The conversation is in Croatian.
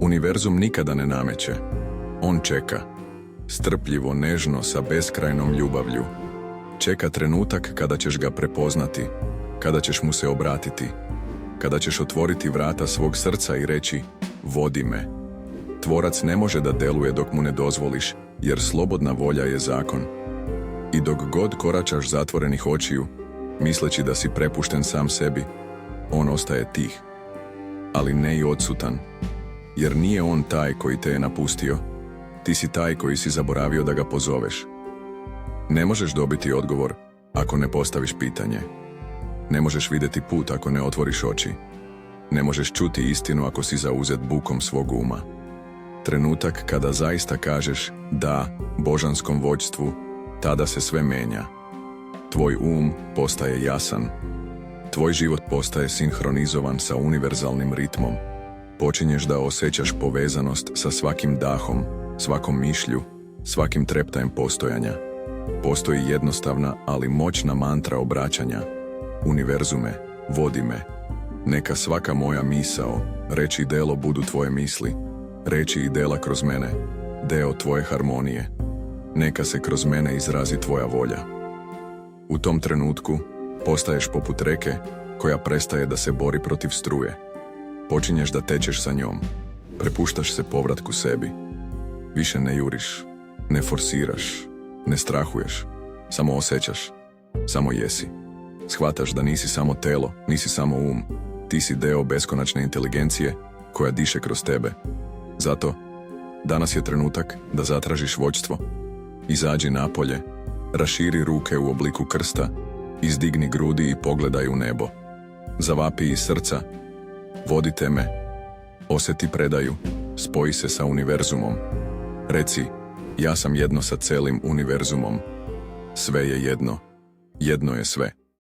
Univerzum nikada ne nameće. On čeka. Strpljivo, nežno, sa beskrajnom ljubavlju. Čeka trenutak kada ćeš ga prepoznati, kada ćeš mu se obratiti, kada ćeš otvoriti vrata svog srca i reći vodi me. Tvorac ne može da deluje dok mu ne dozvoliš, jer slobodna volja je zakon. I dok god koračaš zatvorenih očiju, misleći da si prepušten sam sebi, on ostaje tih, ali ne i odsutan, jer nije on taj koji te je napustio, ti si taj koji si zaboravio da ga pozoveš. Ne možeš dobiti odgovor ako ne postaviš pitanje. Ne možeš vidjeti put ako ne otvoriš oči. Ne možeš čuti istinu ako si zauzet bukom svog uma. Trenutak kada zaista kažeš da božanskom vođstvu, tada se sve menja. Tvoj um postaje jasan. Tvoj život postaje sinhronizovan sa univerzalnim ritmom. Počinješ da osjećaš povezanost sa svakim dahom, svakom mišlju, svakim treptajem postojanja. Postoji jednostavna, ali moćna mantra obraćanja. Univerzume, vodi me. Neka svaka moja misao, reč i delo budu tvoje misli. Reči i dela kroz mene, deo tvoje harmonije. Neka se kroz mene izrazi tvoja volja. U tom trenutku postaješ poput reke koja prestaje da se bori protiv struje. Počinješ da tečeš sa njom. Prepuštaš se povratku sebi. Više ne juriš, ne forsiraš, ne strahuješ. Samo osjećaš, samo jesi. Shvataš da nisi samo telo, nisi samo um. Ti si deo beskonačne inteligencije koja diše kroz tebe. Zato, danas je trenutak da zatražiš vođstvo. Izađi napolje, raširi ruke u obliku krsta, izdigni grudi i pogledaj u nebo. Zavapi iz srca, vodite me, osjeti predaju, spoji se sa univerzumom. Reci, ja sam jedno sa celim univerzumom. Sve je jedno, jedno je sve.